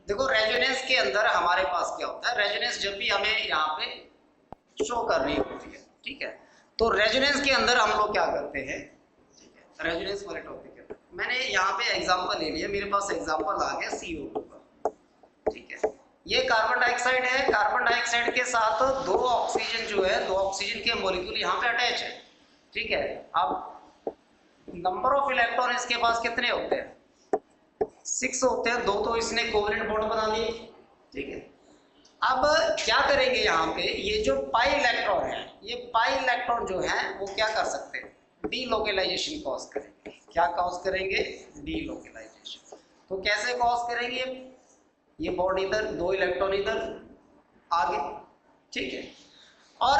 देखो रेजोनेंस के अंदर हमारे पास क्या होता है, रेजोनेंस जब भी हमें यहाँ पे शो कर रही होती है, ठीक है, तो रेजोनेंस के अंदर हम लोग क्या करते हैं, ठीक है, रेजोनेंस वाले टॉपिक है, मैंने यहाँ पे एग्जांपल ले लिया, मेरे पास एग्जांपल आ गया CO2 का, ठीक है, ये कार्बन डाइऑक्साइड है, कार्बन डाइऑक्साइड के साथ दो ऑक्सीजन जो है, दो ऑक्सीजन के मॉलिक्यूल यहाँ पे अटैच है, ठीक है। अब नंबर ऑफ इलेक्ट्रॉन इसके पास कितने होते हैं, 6 होते हैं, दो तो इसने कोवेलेंट बॉन्ड बना लिए, ठीक है। अब क्या करेंगे यहाँ पे, ये जो पाई इलेक्ट्रॉन है, ये पाई इलेक्ट्रॉन जो है वो क्या कर सकते हैं, डीलोकेलाइजेशन कॉज करेंगे, क्या कॉज करेंगे, डीलोकेलाइजेशन। तो कैसे कॉज करेंगे, ये बॉन्ड इधर, दो इलेक्ट्रॉन इधर आगे, ठीक है, और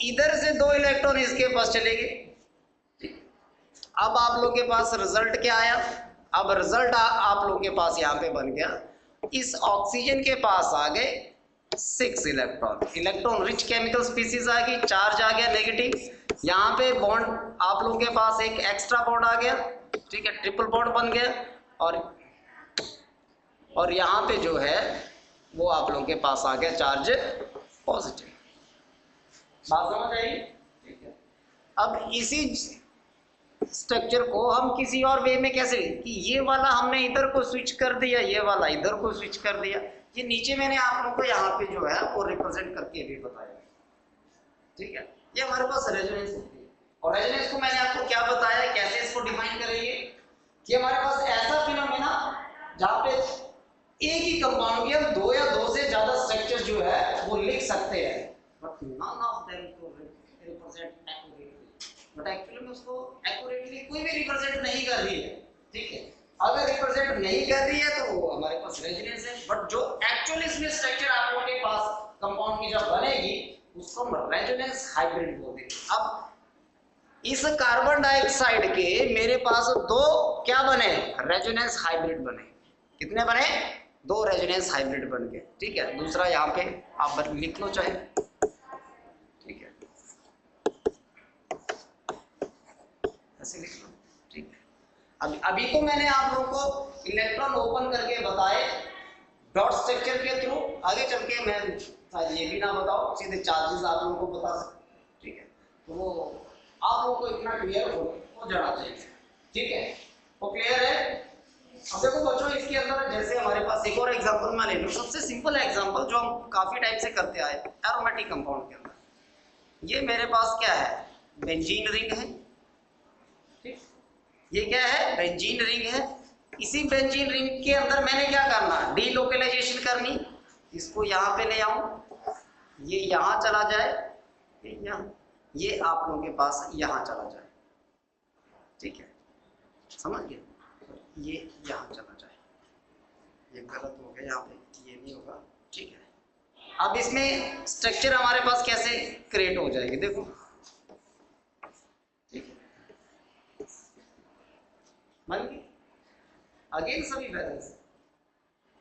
इधर से दो इलेक्ट्रॉन इसके पास चले गए, ठीक। अब आप लोग के पास रिजल्ट क्या आया, अब रिजल्ट आप लोग के पास यहाँ पे बन गया, इस ऑक्सीजन के पास आ गए 6 electron, electron rich chemical species आ गई, चार्ज आ गया नेगेटिव, यहाँ पे बॉन्ड आप लोगों के पास एक एक्स्ट्रा बॉन्ड आ गया, ठीक है, ट्रिपल बॉन्ड बन गया, और यहाँ पे जो है वो आप लोगों के पास आ गया चार्ज पॉजिटिव। बात समझ आई, ठीक है। अब इसी स्ट्रक्चर को हम किसी और वे में कैसे, कि ये वाला हमने इधर को स्विच कर दिया, ये वाला इधर को स्विच कर दिया, ये नीचे मैंने आप लोगों को यहाँ पे जो है वो रिप्रेजेंट करके भी बताया, ठीक है। ये हमारे पास रेजोनेंस होती है, और रेजोनेंस को मैंने आपको क्या बताया, कैसे इसको डिफाइन करेंगे, कि हमारे पास ऐसा फिनोमेना जहाँ पे एक ही कंपाउंड के हम दो या दो से ज्यादा स्ट्रक्चर जो है वो लिख सकते हैं, but none of them to represent accurately, but actually में उसको एक्यूरेटली कोई भी रिप्रेजेंट नहीं कर रही है, ठीक है। अगर रिप्रेजेंट नहीं कर रही है तो वो हमारे पास रेजोनेंस है, बट जो एक्चुअली इसमें स्ट्रक्चर आप लोगों के पास कंपाउंड की जब बनेगी उसको हम रेजोनेंस हाइब्रिड बोलते हैं। अब इस कार्बन डाइऑक्साइड के मेरे पास दो क्या बने, रेजोनेंस हाइब्रिड बने, कितने बने, दो रेजोनेंस हाइब्रिड बन गए, ठीक है। दूसरा यहाँ पे आप लिख लो चाहे, ठीक है, ऐसे लिख लो, ठीक है। अभी तो मैंने आप लोगों को इलेक्ट्रॉन ओपन करके बताए डॉट स्ट्रक्चर के थ्रू, आगे चल के मैं शायद ये भी ना बताओ, सीधे चार्जेस आप लोगों को बता सकते, ठीक है। तो वो आप लोगों को इतना क्लियर हो जाना चाहिए, ठीक है, वो क्लियर है। अब देखो बच्चों, इसके अंदर जैसे हमारे पास एक और एग्जांपल मैं ले लूं, सबसे सिंपल एग्जांपल जो हम काफी टाइम से करते आए, एरोमेटिक कंपाउंड के अंदर ये मेरे पास क्या है, बेंजीन रिंग है, ठीक, ये क्या है, बेंजीन रिंग है। इसी बेंजीन रिंग के अंदर मैंने क्या करना, डीलोकेलाइजेशन करनी, इसको यहाँ पे ले आऊं, ये यहाँ चला जाए, यहाँ, ये आप लोगों के पास यहाँ चला जाए, ठीक है, समझ गए, ये यहाँ चला जाए, ये गलत हो गया यहाँ पे, ये नहीं होगा, ठीक है। अब इसमें स्ट्रक्चर हमारे पास कैसे क्रिएट हो जाएगी, देखो, ठीक है, मान ली अगेन सभी बैलेंस है,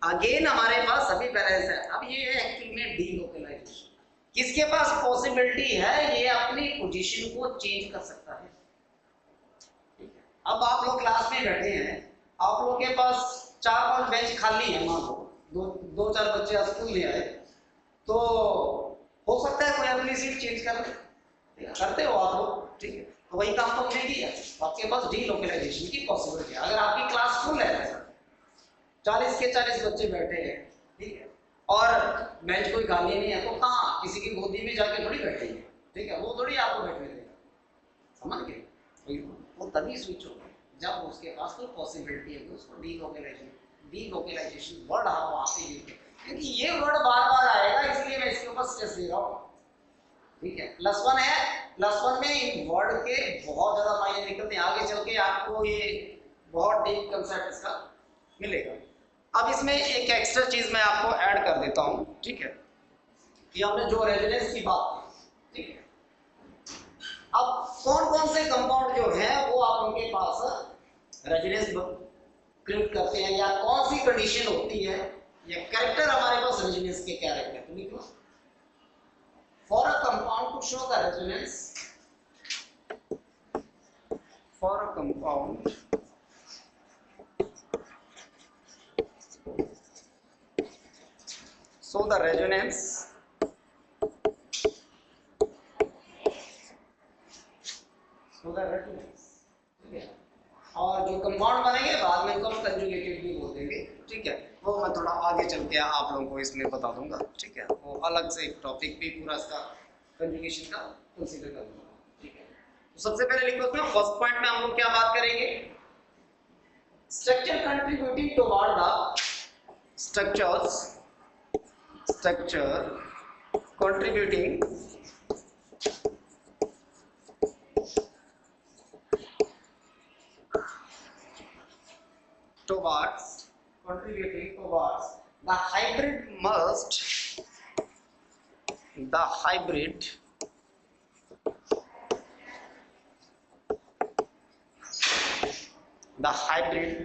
अगेन हमारे पास सभी बैलेंस है। अब ये है एक्चुअली में डीलोकेलाइजेशन, किसके पास पॉसिबिलिटी है ये अपनी पोजीशन को चेंज कर सकता है, ठीक है। अब आप लोग क्लास में बैठे हैं, आप लोग के पास 4-5 बेंच खाली है, मान लो दो चार बच्चे स्कूल ले आए, तो हो सकता है कोई अपनी सीट चेंज कर ले, करते हो आप लोग, ठीक है, तो वही काम तो हमने किया, आपके पास डीलोकेलाइजेशन की पॉसिबिलिटी है। अगर आपकी क्लास फुल है, 40 के 40 बच्चे बैठे हैं, ठीक है, और बेंच कोई खाली नहीं है, तो कहाँ किसी की गोदी में जाके थोड़ी बैठेंगे, ठीक है, वो थोड़ी आपको बैठने देगा, समझ गए, वो तभी स्विच होगा जब उसके पास कोई पॉसिबिलिटी है कि उसको डीलोकेलाइजेशन वर्ड हम वहां पे यूज करें, क्योंकि ये वर्ड बार बार आएगा, इसलिए मैं इसके ऊपर स्ट्रेस दे रहा हूँ, ठीक है। +1 है, +1 में इन वर्ड के बहुत ज्यादा मायने निकलते हैं, आगे चल के आपको ये बहुत डीप कंसेप्ट इसका मिलेगा। अब इसमें एक एक्स्ट्रा चीज मैं आपको ऐड कर देता हूँ, ठीक है, कि हमने जो रेजोनेंस की बात की, ठीक है, अब कौन कौन से कंपाउंड जो है वो आप उनके पास रेजोनेंस क्रिएट करते हैं, या कौन सी कंडीशन होती है, या कैरेक्टर हमारे पास रेजोनेंस के क्या रहते हैं, तो लिखो, for a compound to show the resonance, for a compound show the resonance ठीक है। और जो कंपाउंड बनेंगे बाद में इनको हम कंजुगेटेड भी बोल देंगे, ठीक है। वो मैं थोड़ा आगे चल के आप लोगों को इसमें बता दूंगा, ठीक है। वो अलग से एक टॉपिक भी पूरा इसका कंजुगेशन का कंसीडर कर दूंगा, ठीक है। तो सबसे पहले लिखो उसमें फर्स्ट पॉइंट में हम लोग क्या बात करेंगे, structure contributing toward the structure contributing towards the hybrid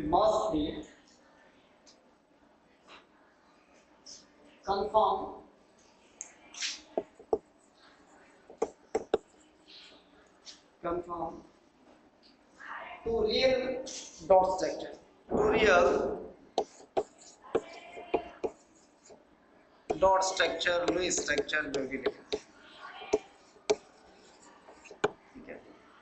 must be conform to real dot structure, Louis structure जो भी लिखा, ठीक है।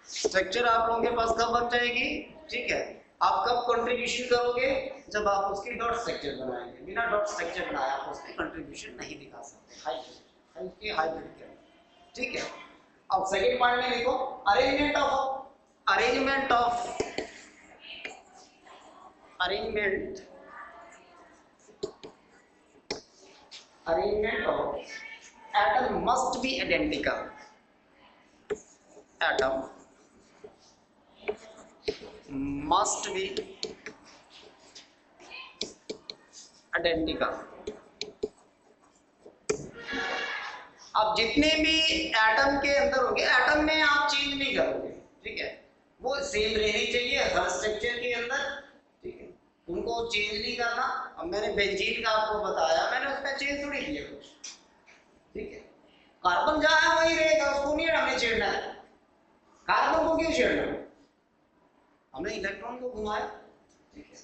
स्ट्रक्चर आप लोगों के पास कब बन जाएगी, ठीक है। आप कब कंट्रीब्यूशन करोगे, जब आप उसकी डॉट स्ट्रक्चर बनाएंगे। बिना डॉट स्ट्रक्चर बनाए आप उसमें कंट्रीब्यूशन नहीं दिखा सकते हाइब्रिड के, ठीक है। अब सेकंड पॉइंट में लिखो arrangement of atom must be identical. Atom must be identical. अब जितने भी एटम के अंदर होंगे, एटम में आप चेंज नहीं करोगे, ठीक है। वो सेम रहनी चाहिए हर स्ट्रक्चर के अंदर, ठीक है। उनको चेंज नहीं करना। अब मैंने बेंजीन का आपको बताया, मैंने उसमें चेंज थोड़ी किया कुछ, ठीक है। कार्बन जहाँ है वही रहेगा, उसको नहीं हमें छेड़ना है। कार्बन को क्यों छेड़ना है, हमने इलेक्ट्रॉन को घुमाया, ठीक है।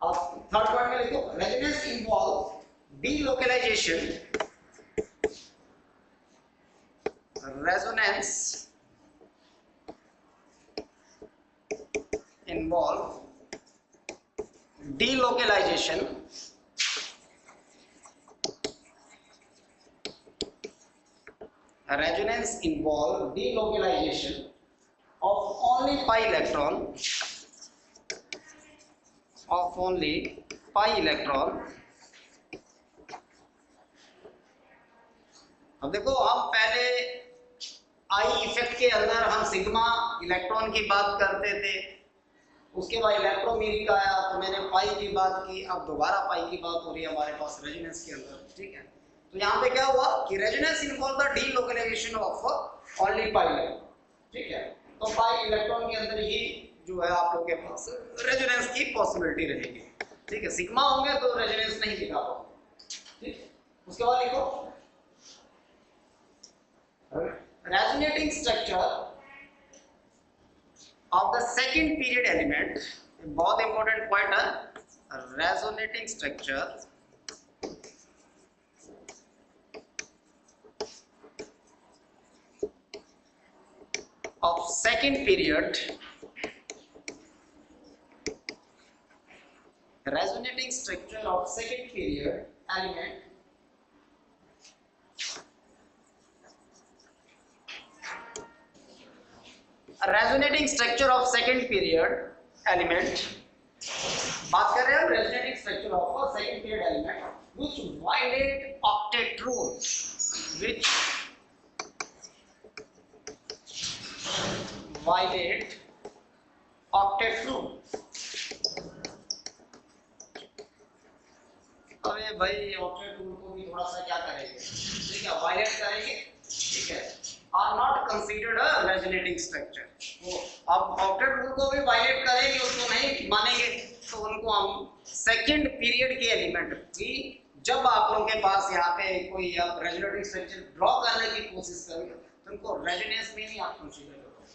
अब थर्ड पॉइंट में लिखो resonance involve delocalization resonance involve delocalization of only pi electron अब देखो, हम पहले आई इफेक्ट के अंदर हम सिग्मा इलेक्ट्रॉन की बात करते थे, उसके बाद इलेक्ट्रोमेरिक आया तो मैंने पाई की बात की, अब दोबारा पाई की बात हो रही है हमारे पास रेजोनेंस के अंदर, ठीक है। तो यहाँ पे क्या हुआ कि resonance involve the delocalization of only pi electron, ठीक है। तो पाई इलेक्ट्रॉन के अंदर ही जो है आप लोग के पास रेजोनेंस की पॉसिबिलिटी रहेगी, ठीक है। सिग्मा होंगे तो रेजोनेंस नहीं दिखा पाओगे, ठीक है। उसके बाद लिखो resonating structure of the second period element, बहुत इंपॉर्टेंट पॉइंट है, resonating structure of second period, resonating structure of second period element resonating structure of second period element, बात कर रहे हैं resonating structure of second period element which violate octet rule, which violate octet rule. अरे भाई octet rule को भी थोड़ा सा क्या करेंगे, ठीक है, वायलेट करेंगे, ठीक है, are not considered a resonating structure. वो अब ऑक्टेट रूल को भी वायलेट करेंगे, उसको नहीं मानेंगे, तो उनको हम सेकंड पीरियड के एलिमेंट की जब आप लोगों के पास यहाँ पे कोई आप रेजोनेटिंग स्ट्रक्चर ड्रॉ करने की कोशिश करेंगे तो उनको रेजोनेंस में नहीं आप कंसीडर करोगे,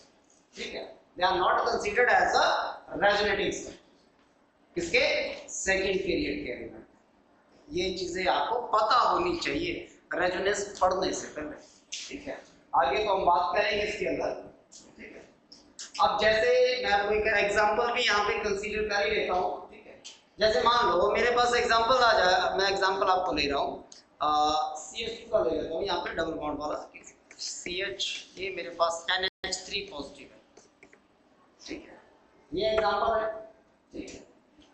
ठीक है। They are not considered as a resonating structure, किसके, सेकंड पीरियड के एलिमेंट, ये चीजें आपको पता होनी चाहिए रेजोनेंस पढ़ने से पहले, ठीक है। आगे तो हम बात करेंगे इसके अंदर, ठीक है। अब जैसे मैं आपको एक एग्जांपल भी यहाँ पे कंसीडर कर ही लेता हूँ, ठीक है। जैसे मान लो मेरे पास एग्जांपल आ जाए, मैं एग्जांपल आपको ले रहा हूँ CH2 का ले लेता हूँ, यहाँ पे डबल बॉन्ड वाला CH, ये मेरे पास NH3 पॉजिटिव है, ठीक है। ये एग्जांपल है, ठीक है,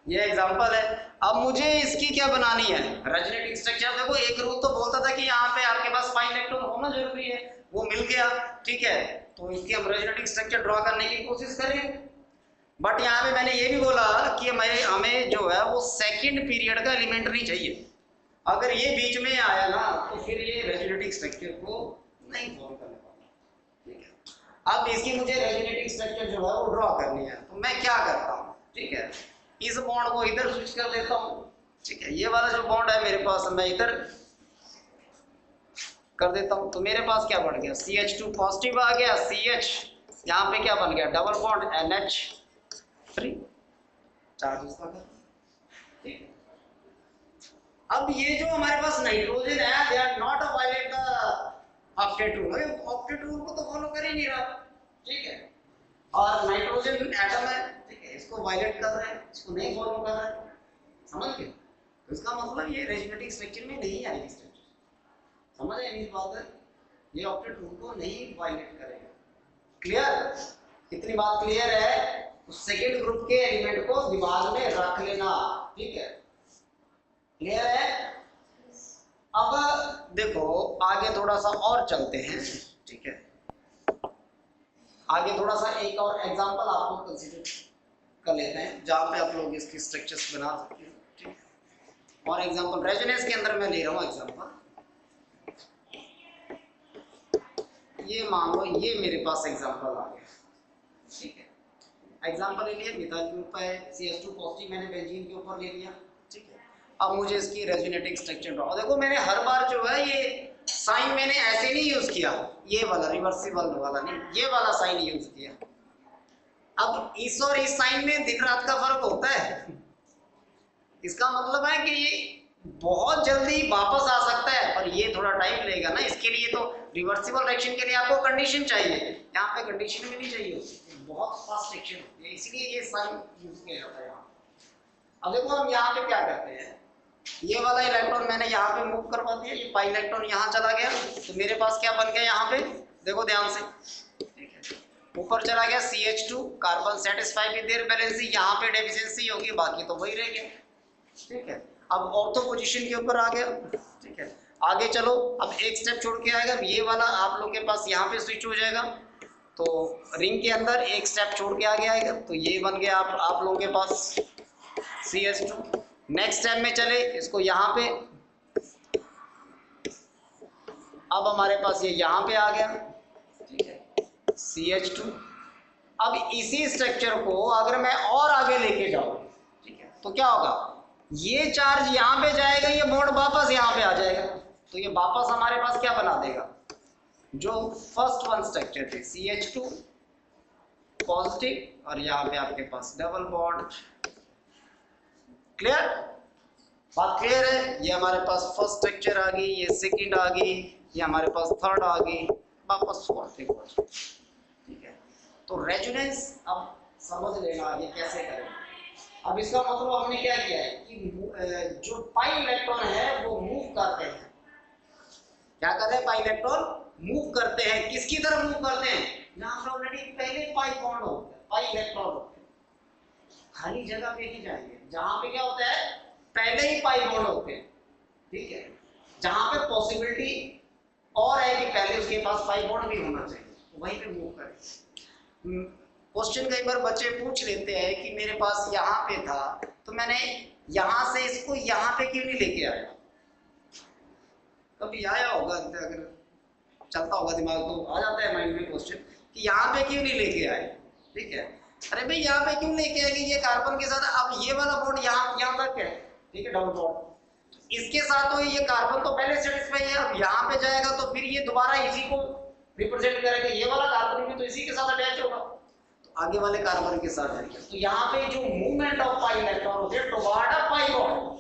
ये एग्जांपल है। अब मुझे इसकी क्या बनानी है, रेजोनेटिंग स्ट्रक्चर। देखो एक रूल तो बोलता था कि यहाँ पे आपके पास pi इलेक्ट्रॉन होना जरूरी है, वो मिल गया, ठीक है। तो इसकी हम रेजोनेटिंग स्ट्रक्चर ड्रॉ करने की कोशिश करें। बट यहाँ पे मैंने ये भी बोला कि हमें जो है वो सेकंड पीरियड का एलिमेंट नहीं चाहिए। अगर ये बीच में आया ना तो फिर ये रेजोनेटिंग स्ट्रक्चर को नहीं फॉर्म करने वाला, ठीक है। अब इसकी मुझे रेजोनेटिंग स्ट्रक्चर जो है वो ड्रॉ करनी है, तो मैं क्या करता हूँ, ठीक है, इस बॉन्ड को इधर स्विच कर देता हूँ, ठीक है। ये वाला जो बॉन्ड है मेरे पास मैं इधर कर देता हूँ, तो मेरे पास क्या बन गया, CH2 पॉजिटिव आ गया, CH यहाँ पे क्या बन गया, डबल बॉन्ड NH3 चार्जेस लगा, ठीक है। अब ये जो हमारे पास नाइट्रोजन है, they are not violate the octet rule, octet rule को तो फॉलो कर ही नहीं रहा, ठीक है। और नाइट्रोजन एटम है, ठीक है, इसको वायलेट कर रहा है, इसको नहीं फॉलो कर रहा है, समझ गए। तो इसका मतलब ये रेजोनेटिंग स्ट्रक्चर में नहीं आएगी स्ट्रक्चर, समझ आए इस बात है, ये ऑक्टेट रूल को नहीं वायलेट करेगा। क्लियर, इतनी बात क्लियर है। तो सेकंड ग्रुप के एलिमेंट को दिमाग में रख लेना, ठीक है, क्लियर है। अब देखो आगे थोड़ा सा और चलते हैं, ठीक है। आगे थोड़ा सा एक और एग्जांपल आपको कंसीडर कर लेते हैं जहां पे आप लोग इसकी स्ट्रक्चर्स बना सकते हैं, ठीक है। और एग्जांपल रेजोनेंस के अंदर मैं ले रहा हूं एग्जांपल, ये मान लो ये मेरे पास एग्जांपल आ गया, ठीक है। एग्जांपल ले लिया, मिथाइल ग्रुप है, CH2 पॉजिटिव मैंने बेंजीन के ऊपर ले लिया, ठीक है। अब मुझे इसकी रेजोनेटिंग स्ट्रक्चर ड्रॉ, देखो मैंने हर बार जो है ये साइन मैंने ऐसे नहीं यूज किया, ये वाला रिवर्सिबल वाला नहीं, ये वाला साइन यूज किया। अब इस और इस साइन में दिन रात का फर्क होता है, इसका मतलब है कि ये बहुत जल्दी वापस आ सकता है, पर ये थोड़ा टाइम लेगा ना। इसके लिए तो रिवर्सिबल रिएक्शन के लिए आपको कंडीशन चाहिए, यहाँ पे कंडीशन भी नहीं चाहिए, बहुत फास्ट रिएक्शन होती है, इसलिए ये साइन यूज किया जाता है यहाँ। अब देखो हम यहाँ पे क्या करते हैं, ये वाला इलेक्ट्रॉन मैंने यहाँ पे मूव करवा दिया, ये पाई इलेक्ट्रॉन यहाँ चला गया, तो मेरे पास क्या बन गया यहाँ पे, देखो ध्यान से, ठीक है। ऊपर चला गया CH2, carbon satisfy with their valency, यहाँ पे डेफिशिएंसी होगी, बाकी तो वही रह गया, ठीक है। अब ऑर्थो पोजीशन के ऊपर आ गया, ठीक है। आगे चलो, अब एक स्टेप छोड़ के आएगा, ये वाला आप लोग के पास यहाँ पे स्विच हो जाएगा, तो रिंग के अंदर एक स्टेप छोड़ के आगे आएगा, तो ये बन गया आप लोगों के पास CH2। नेक्स्ट स्टेप में चले, इसको यहाँ पे, अब हमारे पास ये यहाँ पे आ गया, ठीक है, CH2। अब इसी स्ट्रक्चर को अगर मैं और आगे लेके जाऊं, ठीक है, तो क्या होगा, ये चार्ज यहाँ पे जाएगा, ये बॉन्ड वापस यहाँ पे आ जाएगा, तो ये वापस हमारे पास क्या बना देगा, जो फर्स्ट वन स्ट्रक्चर थे CH2 पॉजिटिव, और यहाँ पे आपके पास डबल बॉन्ड। क्लियर, बात क्लियर है। ये हमारे पास फर्स्ट स्ट्रक्चर आ गई, ये सेकंड आ गई, ये हमारे पास थर्ड आ गई, वापस फोर्थ एक बार, ठीक है। तो रेजोनेंस अब समझ लेना ये कैसे करें। अब इसका मतलब हमने क्या किया है कि जो पाई इलेक्ट्रॉन है वो मूव करते हैं, क्या करते हैं, पाई इलेक्ट्रॉन मूव करते हैं, किसकी तरफ मूव करते हैं, जहां पर ऑलरेडी पहले पाई बॉन्ड होता है, पाई इलेक्ट्रॉन होते हैं, खाली जगह पे ही जाएंगे जहां पे क्या होता है, पहले ही पाई बॉन्ड होते हैं, ठीक है। जहां पे पॉसिबिलिटी और है कि पहले उसके पास पाई बॉन्ड भी होना चाहिए, तो वहीं पे मूव करें। क्वेश्चन कई बार बच्चे पूछ लेते हैं कि मेरे पास यहाँ पे था, तो मैंने यहाँ से इसको यहाँ पे क्यों नहीं लेके आया। कभी आया होगा, अगर चलता होगा दिमाग तो आ जाता है माइंड में क्वेश्चन कि यहाँ पे क्यों नहीं लेके आए, ठीक है। अरे भाई यहाँ पे क्यों लेके आए कि ये कार्बन के साथ, अब ये वाला बॉन्ड यहाँ तक है, ठीक है, डबल बॉन्ड, इसके साथ तो ये कार्बन तो पहले सेटिस्फाई है, अब यहाँ पे जाएगा तो फिर ये दोबारा इसी को रिप्रेजेंट करेगा, ये वाला कार्बन भी तो इसी के साथ अटैच होगा, आगे वाले कार्बन के साथ जाएगा। तो यहाँ पे जो मूवमेंट ऑफ पाई इलेक्ट्रॉन होते हैं टुवर्ड अ पाई बॉन्ड,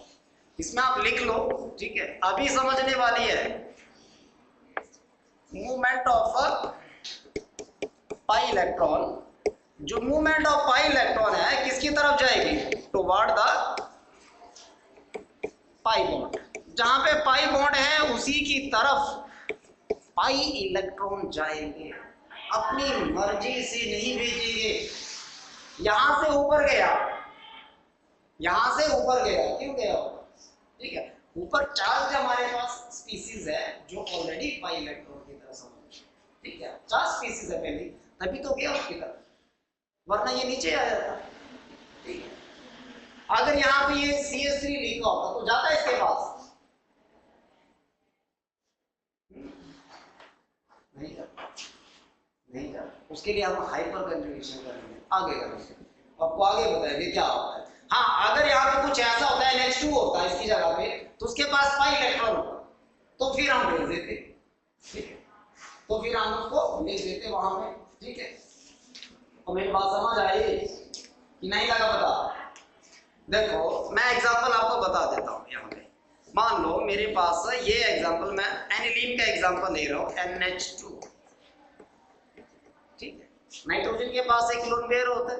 इसमें आप लिख लो, ठीक है। अभी समझने वाली है मूवमेंट ऑफ पाई इलेक्ट्रॉन। जो मूवमेंट ऑफ पाई इलेक्ट्रॉन है किसकी तरफ जाएगी? Toward the pi bond. जहां पे पाई बॉन्ड है उसी की तरफ पाई इलेक्ट्रॉन जाएंगे, अपनी मर्जी से नहीं भेजेंगे। यहां से ऊपर गया, यहां से ऊपर गया, क्यों गया? ठीक है, ऊपर चार्ज हमारे पास स्पीसीज है जो ऑलरेडी पाई इलेक्ट्रॉन की तरफ समझ, ठीक है, चार्ज स्पीसीज है पहले, तभी तो गया उसकी तरफ, वरना ये नीचे आ जाता। ठीक है, अगर यहाँ पे ये CH3 लिखा होता तो जाता है इसके पास? नहीं जाता, नहीं जाता। उसके लिए हम हाइपर कंजुगेशन करेंगे, आगे करेंगे, आपको आगे बताएंगे क्या होता है। हाँ, अगर यहाँ पे कुछ ऐसा होता है NH2 होता है इसकी जगह पे, तो उसके पास पाई इलेक्ट्रॉन होता, तो फिर हम भेज देते, ठीक है, तो फिर हम उसको भेज देते वहां पे। ठीक है, तो मेरी बात समझ आई कि नहीं लगा पता? देखो मैं एग्जांपल आपको बता देता हूँ। यहाँ पे मान लो मेरे पास ये एग्जांपल, मैं एनिलीन का एग्जांपल ले रहा हूँ, NH2, ठीक है। नाइट्रोजन के पास एक लोन पेयर होता है,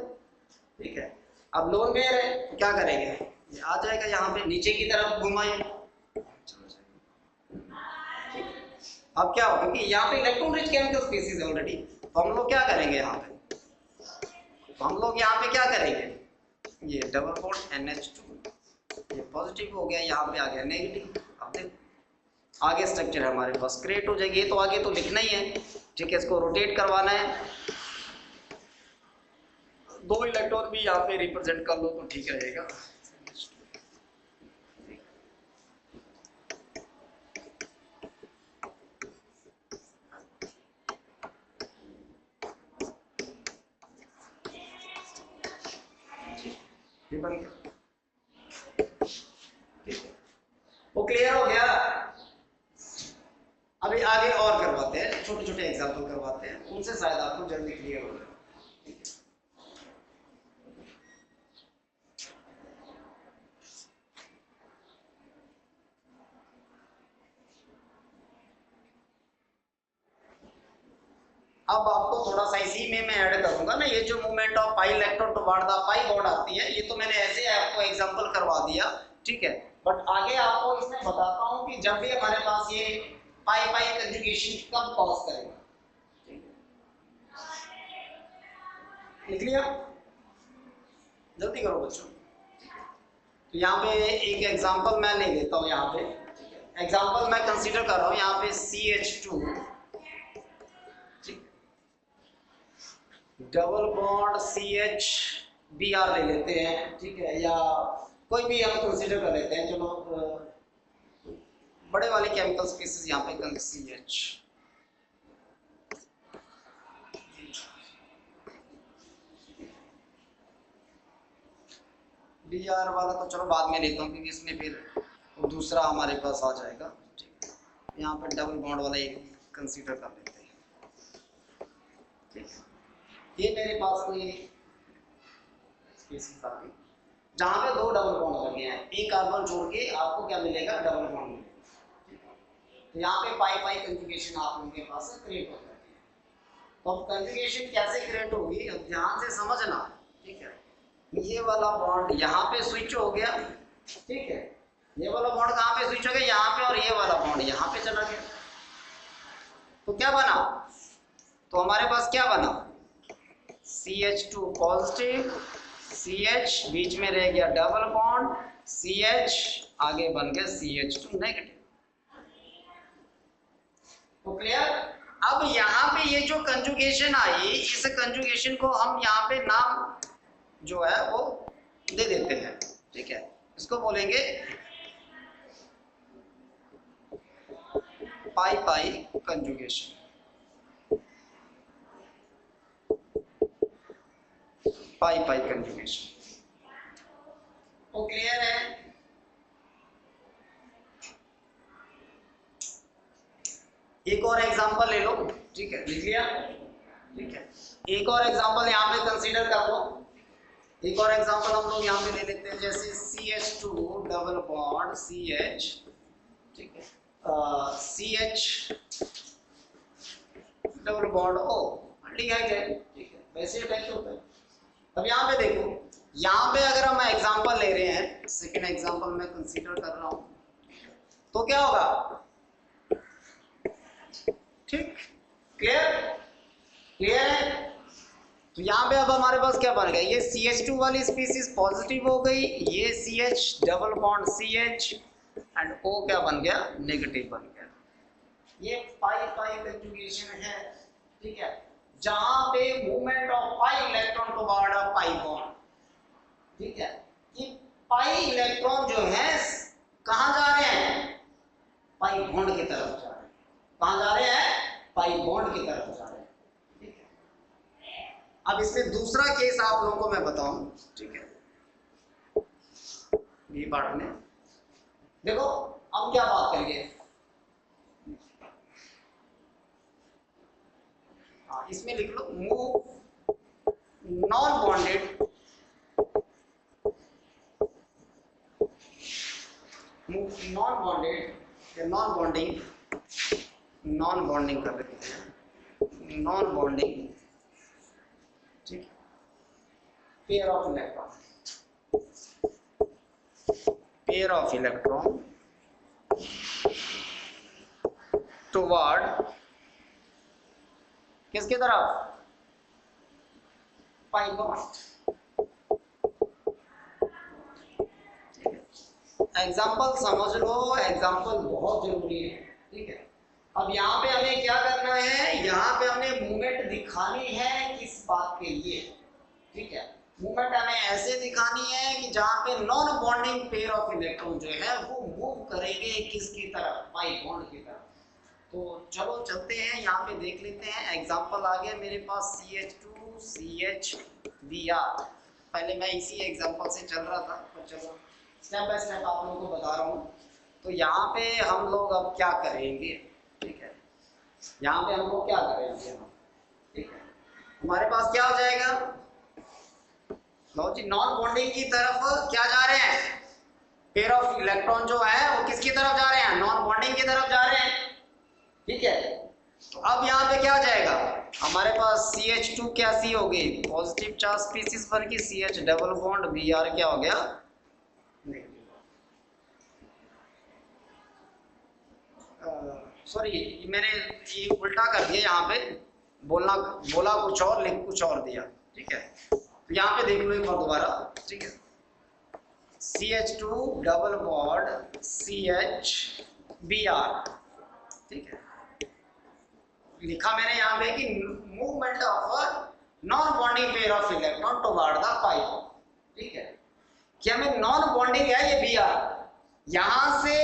ठीक है। अब लोन पेयर है तो क्या करेंगे, ये आ जाएगा यहाँ पे नीचे की तरफ घुमाइए, अब क्या हो, क्योंकि यहाँ पे इलेक्ट्रॉन रिच केमिकल स्पीसीज है ऑलरेडी, तो हम लोग क्या करेंगे यहाँ पे, तो हम लोग यहाँ पे क्या करेंगे, ये डबल बॉन्ड NH2, ये पॉजिटिव हो गया, यहाँ पे आ गया नेगेटिव। अब देखो आगे स्ट्रक्चर हमारे पास क्रिएट हो जाएगी, तो आगे तो लिखना ही है, ठीक है। इसको रोटेट करवाना है, 2 इलेक्ट्रॉन भी यहाँ पे रिप्रेजेंट कर लो तो ठीक रहेगा। बन गया, वो क्लियर हो गया। अभी आगे और करवाते हैं, छोटे छोटे एग्जांपल करवाते हैं, उनसे शायद आपको जल्दी क्लियर हो जाए। अब आपको थोड़ा सा इसी में मैं ऐड करूंगा ना, ये जो movement of pi electron toward the pi bond आती है, ये तो मैंने ऐसे आपको एग्जांपल करवा दिया, ठीक है। बट आगे आपको इसमें बताता हूं कि जब भी हमारे पास ये पाई पाई कंजुगेशन कब कॉज करेगा, लिख लिया? जल्दी करो बच्चों। तो यहाँ पे एक एग्जांपल मैं ले लेता हूँ, यहाँ पे एग्जांपल मैं कंसीडर कर रहा हूँ, यहाँ पे CH2 double bond CH Br ले लेते हैं, ठीक है, या कोई भी हम कंसीडर कर लेते हैं, चलो बड़े वाले केमिकल स्पीसीज यहाँ पे CH Br वाला तो चलो बाद में लेता हूँ, क्योंकि इसमें फिर दूसरा हमारे पास आ जाएगा, ठीक है। यहाँ पे डबल बॉन्ड वाला एक कंसीडर कर लेते हैं, ठीक है। ये मेरे पास कोई स्पीसीज आ गई जहाँ पे 2 डबल बॉन्ड लगे हैं, एक कार्बन छोड़ के आपको क्या मिलेगा, डबल बॉन्ड मिलेगा। तो यहाँ पे पाई पाई कंजुगेशन आप लोगों के पास क्रिएट हो जाती है। तो अब कंजुगेशन कैसे क्रिएट होगी, अब ध्यान से समझना, ठीक है। ये वाला बॉन्ड यहाँ पे स्विच हो गया, ठीक है, ये वाला बॉन्ड कहाँ पे स्विच हो गया, यहाँ पे, और ये वाला बॉन्ड यहाँ पे चला गया। तो क्या बना, तो हमारे पास क्या बना, CH2 पॉजिटिव, CH बीच में रह गया डबल बॉन्ड, CH आगे बन गया CH2 नेगेटिव। तो क्लियर? अब यहाँ पे ये जो कंजुगेशन आई, इस कंजुगेशन को हम यहाँ पे नाम जो है वो दे देते हैं, ठीक है। इसको बोलेंगे पाई पाई कंजुगेशन, पाई पाई कंजुगेशन। तो क्लियर है? एक और एग्जांपल ले लो, ठीक है, लिख लिया? ठीक है, एक और एग्जांपल यहाँ पे कंसीडर कर लो। एक और एग्जांपल हम लोग यहाँ पे ले लेते हैं, जैसे CH2 डबल बॉन्ड CH, ठीक है, CH डबल बॉन्ड O लिखा गया है, ठीक है, वैसे अटैच होता है। अब यहाँ पे देखो, यहाँ पे अगर हम एग्जांपल ले रहे हैं, सेकंड एग्जांपल मैं कंसीडर कर रहा हूँ, तो क्या होगा, ठीक, क्लियर, क्लियर है। तो यहाँ पे अब हमारे पास क्या बन गया, ये CH2 वाली स्पीसीज पॉजिटिव हो गई, ये CH double bond CH and O क्या बन गया, नेगेटिव बन गया। ये पाई पाई कंजुगेशन है, ठीक है, जहां पे movement of pi electron toward a pi bond, ठीक है, ये पाई इलेक्ट्रॉन जो है कहां जा रहे हैं, पाई बॉन्ड की तरफ जा रहे हैं, कहां जा रहे हैं, पाई बॉन्ड की तरफ जा रहे हैं, ठीक है। अब इसमें दूसरा केस आप लोगों को मैं बताऊं, ठीक है, ये पार्ट में देखो, अब क्या बात करेंगे, इसमें लिख लो, move non bonded, move non bonded या नॉन बॉन्डिंग, नॉन बॉन्डिंग कर देते हैं, नॉन बॉन्डिंग, ठीक, pair of electron, pair of electron toward किसके तरफ, पाई बॉन्ड। एग्जाम्पल समझ लो, एग्जाम्पल बहुत जरूरी है, ठीक है। अब यहाँ पे हमें क्या करना है, यहाँ पे हमें मूवमेंट दिखानी है किस बात के लिए, ठीक है, मूवमेंट हमें ऐसे दिखानी है कि जहाँ पे non bonding pair of electron जो है वो मूव करेंगे किसकी तरफ, पाई बॉन्ड की तरफ। तो चलो चलते हैं, यहाँ पे देख लेते हैं, एग्जाम्पल आ गया मेरे पास CH2 CHBr, पहले मैं इसी एग्जाम्पल से चल रहा था, पर चलो स्टेप बाय स्टेप आप लोगों को बता रहा हूँ। तो यहाँ पे हम लोग अब क्या करेंगे, ठीक है, यहाँ पे हम लोग क्या करेंगे, ठीक है, हमारे पास क्या हो जाएगा, लो जी, नॉन बॉन्डिंग की तरफ क्या जा रहे हैं, पेयर ऑफ इलेक्ट्रॉन जो है वो किसकी तरफ जा रहे हैं, नॉन बॉन्डिंग की तरफ जा रहे हैं, ठीक है। तो अब यहाँ पे क्या हो जाएगा, हमारे पास CH2 क्या सी हो गई, पॉजिटिव चार्ज स्पीसीज बन गई, CH डबल बॉन्ड Br क्या हो गया, सॉरी मैंने ये उल्टा कर दिया, यहाँ पे बोला कुछ और, लिख कुछ और दिया, ठीक है। तो यहाँ पे देख लो एक बार दोबारा, ठीक है, CH2 डबल बॉन्ड CHBr, ठीक है, लिखा मैंने यहाँ पे कि movement of non bonding pair of electron toward the pi bond, ठीक है, क्या में नॉन बॉन्डिंग है ये Br, यहां से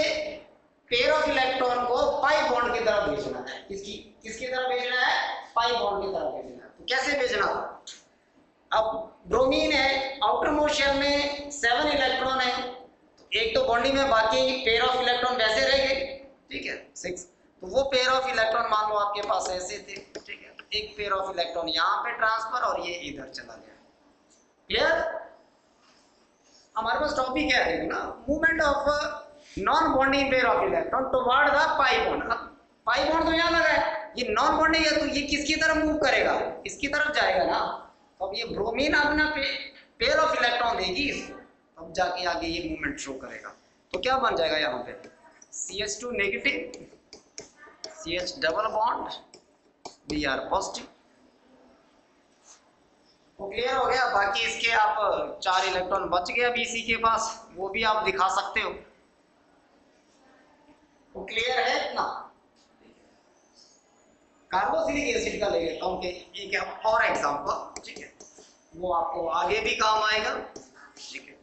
पेयर ऑफ इलेक्ट्रॉन को पाई बॉन्ड की तरफ भेजना है, किसकी तरफ भेजना है, पाई बॉन्ड की तरफ भेजना है। तो कैसे भेजना, अब ब्रोमीन है, आउटर मोस्ट शेल में 7 इलेक्ट्रॉन है, तो एक तो बॉन्डिंग में, बाकी पेयर ऑफ इलेक्ट्रॉन वैसे रह गए, ठीक है, 6, तो वो पेयर ऑफ इलेक्ट्रॉन मान लो आपके पास ऐसे थे, ठीक है, एक पेयर ऑफ इलेक्ट्रॉन यहाँ पे ट्रांसफर और ये इधर चला गया, क्लियर। हमारे पास टॉपिक है, देखो ना, movement of non bonding pair of electron toward the pi bond. अब पाई बॉन्ड तो यहाँ लगा है, ये नॉन बॉन्डिंग है, तो ये किसकी तरफ मूव करेगा, इसकी तरफ जाएगा ना। तो अब ये ब्रोमीन अपना पेयर ऑफ इलेक्ट्रॉन देगी इसको, तब जाके आगे ये मूवमेंट शो करेगा। तो क्या बन जाएगा यहाँ पे, CH2 negative, CH double bond Br positive. तो क्लियर हो गया। बाकी इसके आप 4 इलेक्ट्रॉन बच गए अभी इसी के पास, वो भी आप दिखा सकते हो। तो क्लियर है इतना। कार्बोक्सिलिक एसिड का ले लेता हूँ कि एक और एग्जांपल, ठीक है, वो आपको आगे भी काम आएगा, ठीक है।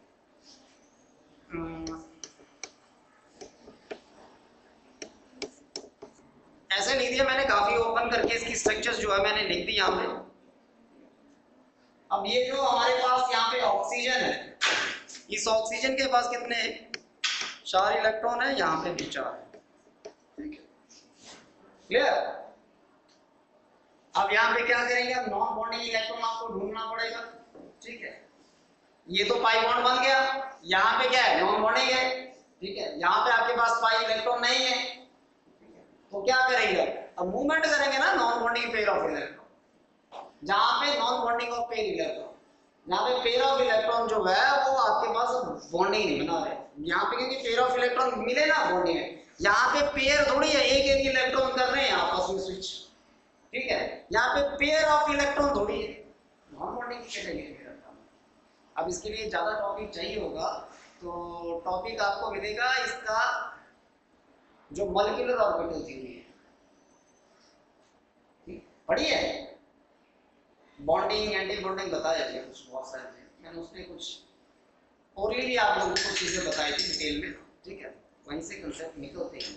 ऐसे लिख दिया मैंने, काफी ओपन करके इसकी स्ट्रक्चर्स जो है मैंने लिख दी यहाँ पे। अब ये जो हमारे पास यहाँ पे ऑक्सीजन है, इस ऑक्सीजन के पास कितने 4 इलेक्ट्रॉन है, यहाँ पे भी 4 है, ठीक है, क्लियर। अब यहाँ पे क्या करेंगे, अब नॉन बॉन्डिंग इलेक्ट्रॉन आपको ढूंढना पड़ेगा, ठीक है। ये तो पाई बॉन्ड बन गया, यहाँ पे क्या है, नॉन बॉन्डिंग है, ठीक है, यहाँ पे आपके पास पाई इलेक्ट्रॉन नहीं है, तो क्या करेंगे, अब मूवमेंट करेंगे ना non bonding pair of electron, जहाँ पे non bonding of pair electron, यहाँ पे पेयर ऑफ इलेक्ट्रॉन जो है वो आपके पास बॉन्डिंग नहीं बना रहे, यहाँ पे क्योंकि पेयर ऑफ इलेक्ट्रॉन मिले ना बॉन्डिंग है, यहाँ पे पेयर थोड़ी है, एक एक इलेक्ट्रॉन कर रहे हैं आपस में स्विच, ठीक है, यहाँ पे पेयर ऑफ इलेक्ट्रॉन थोड़ी है, नॉन बॉन्डिंग कैटेगरी। अब इसके लिए ज्यादा टॉपिक चाहिए होगा तो टॉपिक आपको मिलेगा इसका जो मॉलिक्यूलर ऑर्बिटल थ्योरी है, ठीक, पढ़िए, बॉन्डिंग एंटी बॉन्डिंग बताया गया कुछ बहुत सारे, मैंने उसमें कुछ ओरली आप लोगों को चीजें बताई थी डिटेल में, ठीक है, वहीं से कंसेप्ट निकलते हैं।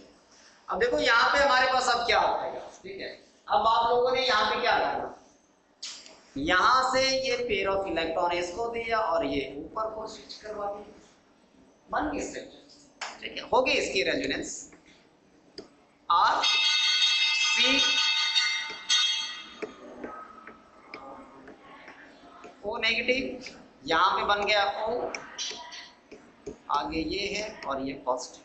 अब देखो यहाँ पे हमारे पास अब क्या आएगा, ठीक है, अब आप लोगों ने यहाँ पे क्या करना, यहां से ये पेयर ऑफ इलेक्ट्रॉन इसको दिया और ये ऊपर को स्विच करवा दिया, बन गई स्ट्रक्चर, ठीक है, हो गई इसकी resonance R C O negative, यहां पे बन गया ओ, आगे ये है और ये पॉजिटिव,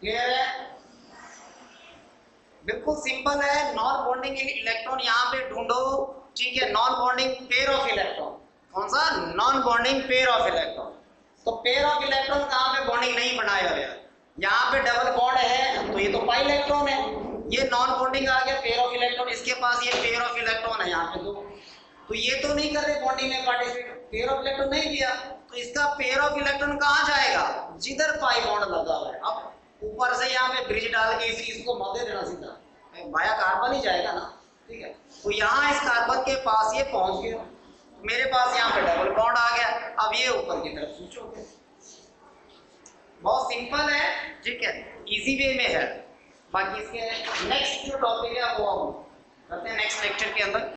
क्लियर है, बिल्कुल सिंपल है। नॉन बॉन्डिंग इलेक्ट्रॉन यहाँ पे ढूंढो, ठीक है, non bonding pair of electron, कौन सा, non bonding pair of electron, तो पेयर ऑफ इलेक्ट्रॉन कहाँ पे बॉन्डिंग नहीं बनाया गया, यहाँ पे डबल बॉन्ड है तो ये तो पाई इलेक्ट्रॉन है, ये नॉन बॉन्डिंग आ गया पेयर ऑफ इलेक्ट्रॉन, इसके पास ये पेयर ऑफ इलेक्ट्रॉन है यहाँ पे दो, तो ये तो नहीं कर रहे बॉन्डिंग में पार्टिसिपेट, पेयर ऑफ इलेक्ट्रॉन नहीं दिया, तो इसका पेयर ऑफ इलेक्ट्रॉन कहाँ जाएगा, जिधर पाई बॉन्ड लगा हुआ है, अब ऊपर से यहाँ पे ब्रिज डाल के इसको मत दे देना सीधा, वाया कार्बन ही जाएगा ना, ठीक है, तो यहाँ इस कार्बन के पास ये पहुंच गया, मेरे पास यहाँ पे डबल बॉन्ड आ गया, अब ये ऊपर की तरफ स्विच हो गया, बहुत सिंपल है, ठीक है, इजी वे में है। बाकी इसके नेक्स्ट जो टॉपिक है वो हम करते हैं नेक्स्ट लेक्चर के अंदर।